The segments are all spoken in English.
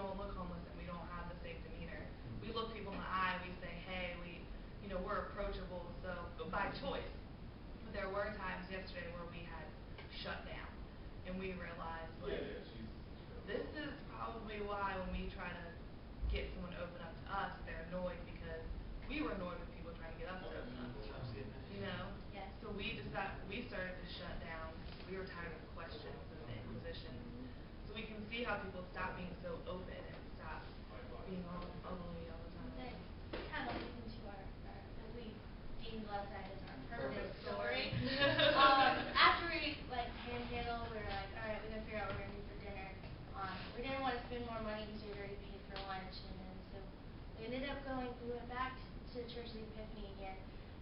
don't look homeless and we don't have the same demeanor. We look people in the eye, we say, hey, we're approachable, so by choice. But there were times yesterday where we had shut down, and we realized, like, this is probably why when we try to get someone to open up to us, they're annoyed because we were annoyed with people trying to get us to open up. Yes. So we started to shut down. We were tired of the questions and the inquisitions. So we can see how people stop being so open and stop being all ugly all the time. Kind of leads into our what we deemed last night as our perfect story. After we panhandle, we were like, all right, we gotta figure out what we're gonna do for dinner. We didn't want to spend more money because we already paid for lunch, and then so we went back to Church of the Epiphany again.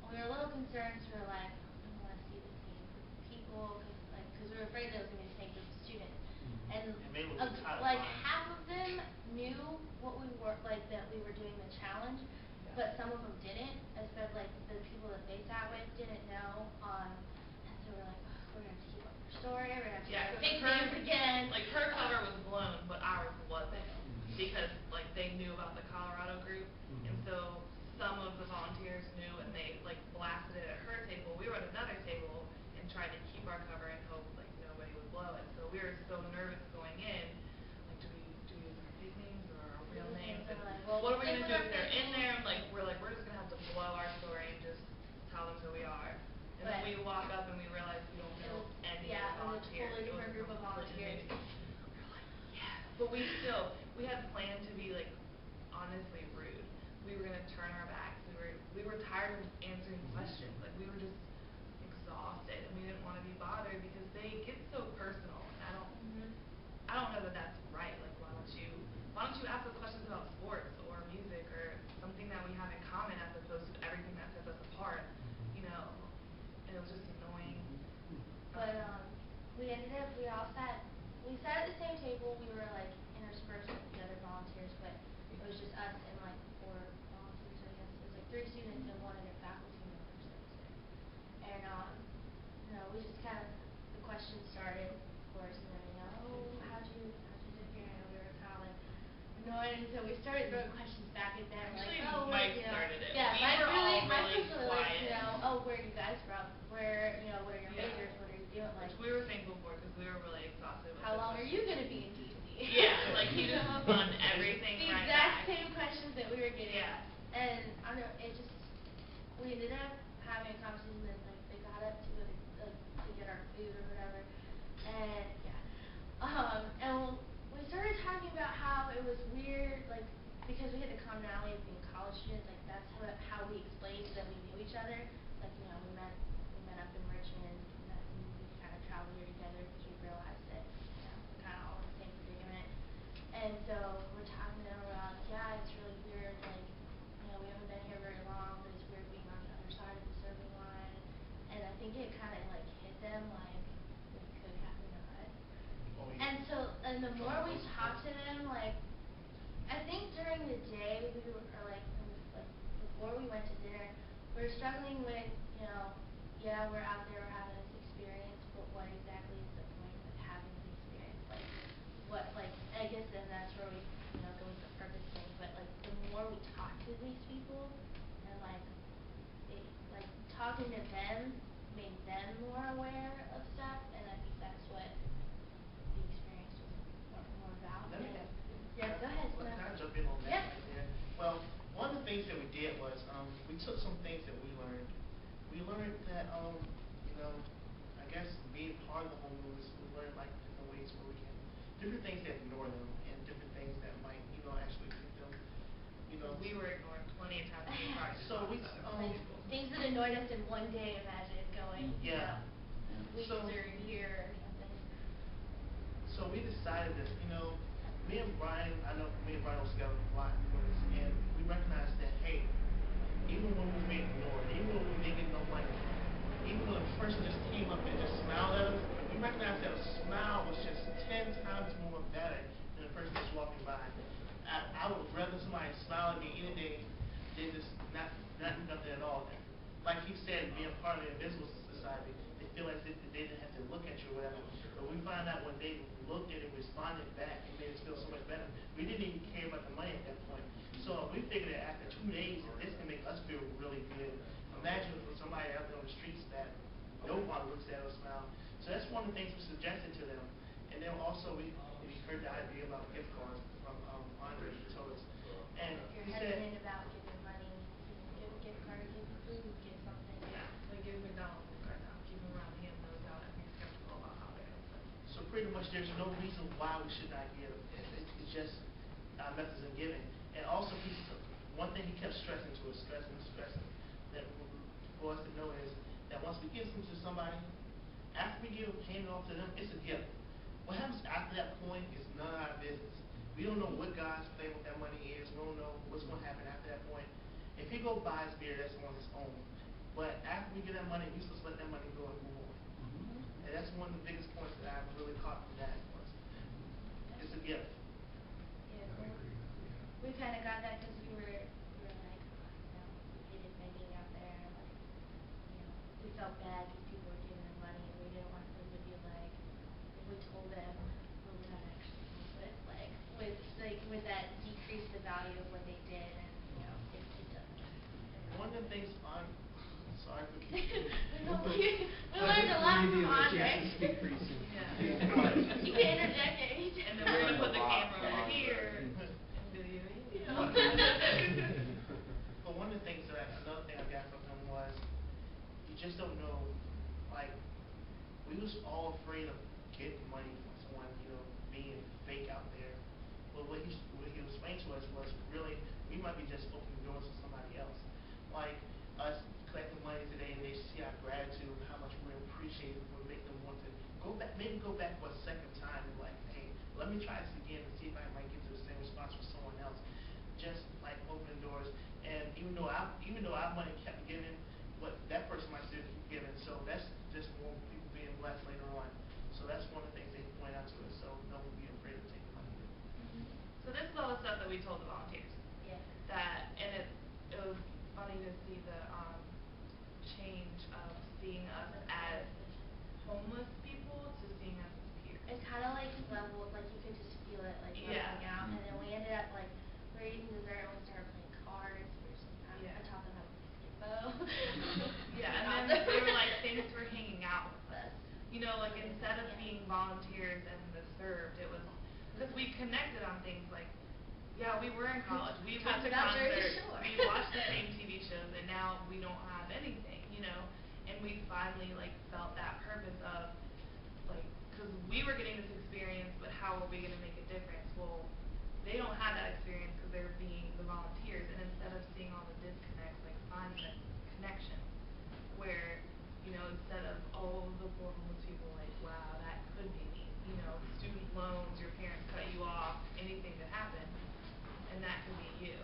And we were a little concerned, so we were like, we don't want to see the same group of people, because we were afraid that it was going to be the same group of students. And half of them knew what we were, that we were doing the challenge, but some of them didn't, especially the people that they sat with didn't know. And so we're like, we're going to have to keep up our story, we're going to have to pick names again. Like, her cover was blown, but ours wasn't, because they knew about the Colorado group, and so some of the volunteers knew, and they blasted it at her table. We were at another table and tried to keep our cover and hope nobody would blow it. So we were so nervous going in. Do we use our fake names or our real names? And what are we gonna do if they're in there? And we're just gonna have to blow our story and just tell them who we are. And then we walk up and we realize we don't know any of the volunteers. It was a totally different group of volunteers. We're like, yes. But we had planned to be honestly rude. We were gonna turn our backs. We were tired of answering questions. We were just exhausted, and we didn't want to be bothered because they get so personal. And I don't know that that's right. Why don't you ask us questions about sports or music or something that we have in common as opposed to everything that sets us apart, And it was just annoying. But we sat at the same table. We were interspersed with the other volunteers, but it was just us and 4 volunteers, I guess. It was 3 students and 1 other faculty member, so to say. And we just the questions started, of course, and then how'd you do here? I know we were kind of annoyed, and so we started throwing questions back at them. Mike started it. Yeah, Mike was really quiet. Where are you guys from? Where, what are your majors? What are you doing? Which we were thankful for because we were really exhausted. How long are you going to be in D.C.? Yeah, he just spun everything the right exact back. same questions that we were getting. Yeah. And I don't know, we ended up having a conversation that they got up to go to get our food or whatever. And and we started talking about how it was weird, because we had the commonality of being college students, that's how we explained that we knew each other. We met up in Richmond, and we kind of traveled here together because we realized that we're kind of all in the same predicament. And so we're talking to them about, it's really weird, we haven't been here very long, but it's weird being on the other side of the serving line. And I think it kind of hit them this could happen to us. And so, and the more we talked to them, I think during the day we were before we went to dinner, we were struggling with, we're out there, we're having this experience, but what exactly is the point of having an experience? I guess then that's where we, go with the purpose thing. But the more we talk to these people, and talking to them made them more aware of stuff, and I think that's what the experience was more about. Let me Yeah, go ahead. Can I jump in on that right there? Well, one of the things that we did was we took some things that we learned. We learned that I guess being part of the homeless, we learned different ways where we can different things that ignore them and different things that might actually get them. We were ignored plenty of times in the park. So we things that annoyed us in one day. Imagine going weeks or year or something. So we decided that me and Brian was together a lot for this, and we recognized that hey, even when we were being ignored, even when we didn't get no money, even when a person just came up and just smiled at us, we recognized that a smile was just 10 times more better than a person just walking by. I would rather somebody smile at me any day than just not do nothing at all. Like he said, being part of the invisible society, the feel as if they didn't have to look at you or whatever. But we found out when they looked at it and responded back, it made us feel so much better. We didn't even care about the money at that point. So we figured that after 2 days, if this can make us feel really good, imagine for somebody out there on the streets that nobody looks at or smile. So that's one of the things we suggested to them. And then also we heard the idea about gift cards from Andre, he told us. And If he you're said, hesitant about giving money, give a gift card, give food, give something. Yeah, like give McDonald's a card now, keep him around, hand those out and be skeptical about how they're gonna play. so pretty much there's no reason why we should not give. It's just our methods of giving. And also, one thing he kept stressing to us, stressing, that for us to know is that once we give something to somebody, after we hand it off to them, it's a gift. What happens after that point is none of our business. We don't know what God's plan with that money is. We don't know what's going to happen after that point. If he go buy his beer, that's on his own. But after we get that money, we're supposed to let that money go and move on. And that's one of the biggest points that I've really caught from that was it's a gift. Yeah, we kind of got that because we were like, we hated begging out there, like, we felt bad because people were giving them money, and we didn't want them to be like, if we told them, what would that actually help with, would that decrease the value of what they did, and, it doesn't. One of the things I'm sorry for keeping We learned a lot from Andre. Speak pretty soon. Yeah. You can interject at any time. And then we're gonna put the camera over here and video you. But one of the things another thing I got from him was, you just don't know, like, we was all afraid of getting money from someone, being fake out there. But what he explained to us was really, we might be just opening doors for somebody else. Like us collecting money today and they see our gratitude, how much we appreciate it, will make them want to maybe go back for a second time and like, hey, let me try this again and see if I might get to the same response for someone else. Just like opening doors. And even though our money kept giving, what that person might still keep giving. So that's just more people being blessed later on. So that's one of the things they point out to us. So don't be afraid to take the money. So this is all the stuff that we told the volunteers. Yeah. And it was funny to see the change of seeing us as homeless people to seeing us as peers. It's kind of like leveled, like you could just feel it, like Yeah. leveling out, and then we ended up like we were eating dessert and we started playing cards. We were sitting down. Yeah. I taught them how to play Skip-Bo. Yeah, and then they were like, thanks for hanging out with us. Like instead of Yeah. being volunteers and the served, it was because we connected on things like, yeah, we were in college, we went Talked to about Jersey concerts, Shore. we watched the same TV shows, and now we don't have anything, and we finally like felt that purpose of like, because we were getting this experience, but how are we going to make a difference? Well, they don't have that experience because they're being the volunteers, and instead of seeing all the disconnects, like finding that connection where, instead of all of the poor homeless people, like, wow, that could be me, student loans, your parents cut you off, anything could happen, and that could be you.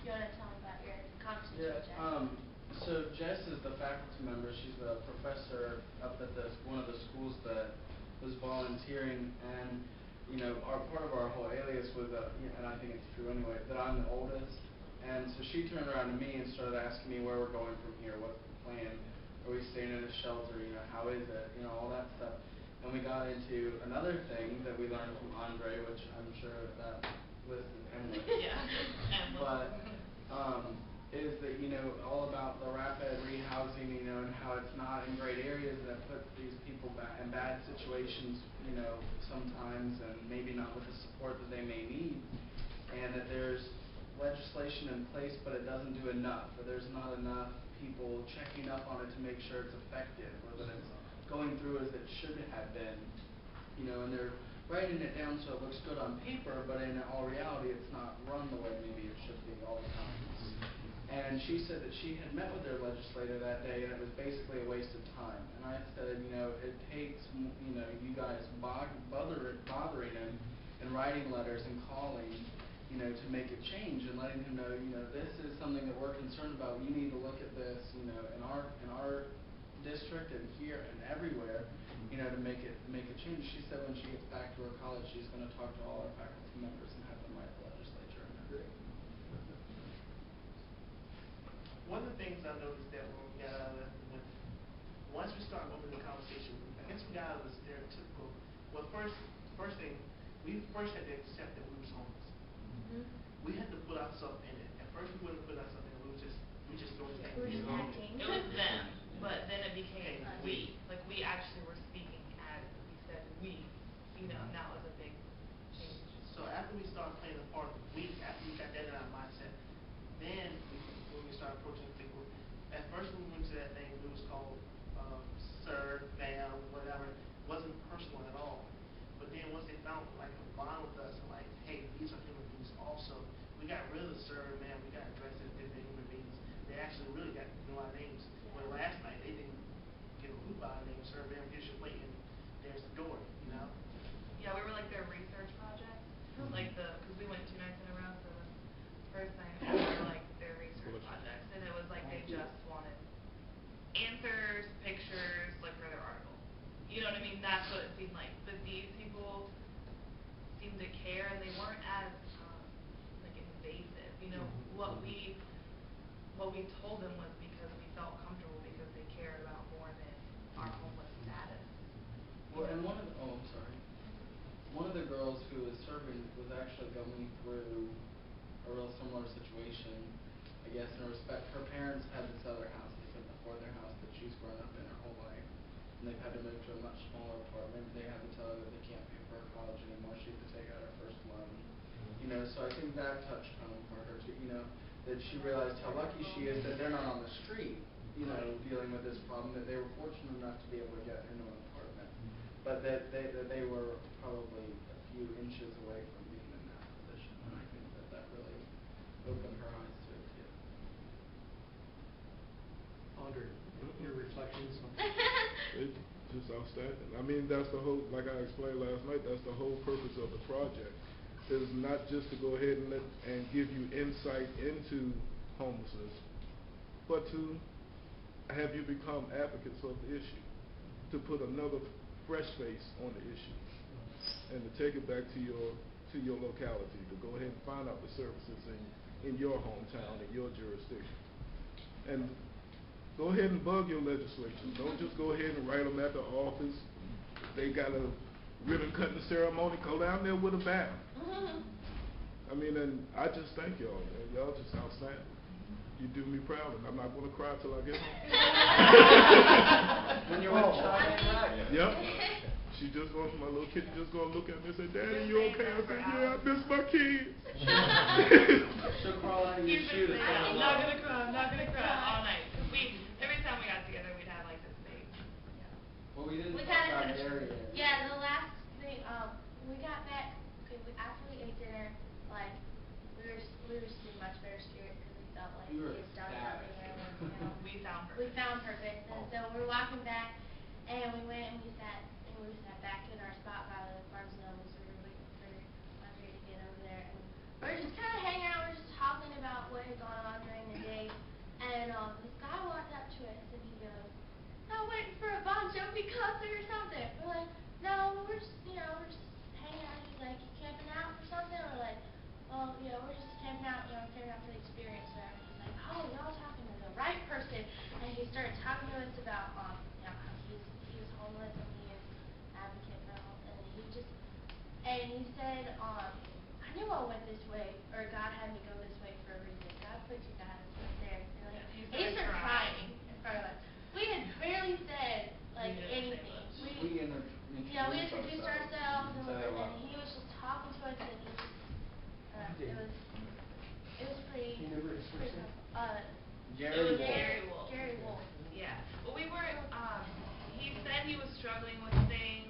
You want to tell me about your conversation with Jess? So Jess is the faculty member. She's the professor up at one of the schools that was volunteering, and our part of our whole alias was and I think it's true anyway, that I'm the oldest. And so she turned around to me and started asking me where we're going from here, what's the plan, are we staying in a shelter, how is it, all that stuff. And we got into another thing that we learned from Andre, which I'm sure that list is endless. Yeah, endless. But is that all about the rapid rehousing, and how it's not in great areas that puts these people in bad situations, sometimes, and maybe not with the support that they may need, and that there's legislation in place, but it doesn't do enough, or there's not enough people checking up on it to make sure it's effective, or that it's going through as it should have been, and they're writing it down so it looks good on paper, but in all reality it's not run the way maybe it should be all the time. And she said that she had met with their legislator that day, and it was basically a waste of time. And I said, it takes, you guys bothering him and writing letters and calling, to make a change and letting him know, this is something that we're concerned about. You need to look at this, in our district and here and everywhere, to make a change. She said when she gets back to her college, she's going to talk to all our faculty members and have them write the legislature and everything. One of the things I noticed that when we got out of once we started opening the conversation, I guess we got out of the stereotypical. Well, first thing, we first had to accept that we was homeless. We had to put ourselves in it. At first, we wouldn't put ourselves in it. We just doing things. We're just acting. It was them, but then it became Okay, we. Like we actually were speaking as we said we. You know, and that was a big change. So after we started playing the part of we, after we got that in our mindset, then when we started approaching people, at first when we went to that thing, it was called sir, ma'am, whatever. It wasn't personal at all. But then once they found like a bond with us, and like, hey, these are human beings also. We got rid of the sir, ma'am. We got addressed as different human beings. They actually really got to know our names. When last night they didn't give a hoot about our name, sir, ma'am. Here's your plate, and there's the door. You know. Yeah, we were like their research project. Like because we went 2 nights in a row, so the first night we were like their research projects, and it was like they just wanted answers, pictures, like for their article. You know what I mean? That's what it seemed like. But these people seemed to care, and they weren't as like invasive. You know, what we told them was because we felt comfortable because they cared about more than our homeless status. Well, and I'm sorry. One of the girls who was serving was actually going through a real similar situation. I guess in respect, her parents had this other house they said before their house that she's grown up in her whole life, and they've had to move to a much smaller apartment. They had to tell her that they can't pay for her college anymore. She had to take out her first loan. You know, so I think that touched home for her too. You know, that she realized how lucky she is that they're not on the street. You know, dealing with this problem. That they were fortunate enough to be able to get into an apartment, but that they were probably a few inches away from being in that position. And I think that really opened her eyes to it too. Andre, your reflections on It's just outstanding. I mean, that's the whole, like I explained last night, that's the whole purpose of the project. Is not just to go ahead and give you insight into homelessness, but to have you become advocates of the issue, to put another fresh face on the issue, and to take it back to your locality, to go ahead and find out the services in your hometown, in your jurisdiction. And go ahead and bug your legislatures. Don't just go ahead and write them at the office. If they got a ribbon cutting ceremony, go down there with a bat. I mean, and I just thank y'all, man. Y'all just outstanding. You do me proud, and I'm not going to cry till I get home. When you're with China, right? Yep. She just going, my little kid just going to look at me and say, Daddy, you okay? I said, yeah, I miss my kids. She'll crawl under your shoe to say hello. I'm not gonna cry. I'm not gonna cry all night. Cause every time we got together, we'd have like this big. Well, we didn't We talk kinda about Gary yet. Yeah, the last thing, we got back, after we ate dinner, like, we were just in much better spirits because we felt like You were we had done ecstatic. something and, you know, We found we purpose. found purpose. And so we were walking back, and we went and we sat back in our spot by the farm zones. We were waiting for Andre to get over there, and we were just kind of hanging out. We were just talking about what had gone on during the day, and this guy walked up to us, and he goes, "I'm waiting for a Bon Jovi concert or something." We're like, "No, we're just, we're just hanging out." He's like, "You camping out for something?" We're like, "Well, we're just camping out, camping out for the experience." Whatever. He's like, "Oh, y'all talking to the right person." And he started talking to us about, how he was homeless and he is an advocate for help, and he said, "I knew I went this way, or God had me go this way for a reason. God put you guys right there." And He he started started crying in front of us. We had barely said like We didn't say anything. much. We introduced introduced ourselves, and Say hello. he was just talking to us, and he was it was pretty. Can you remember his first name? It It was was Gary Wolf. Gary Wolf. Yeah. Well, we weren't. He said he was struggling with things.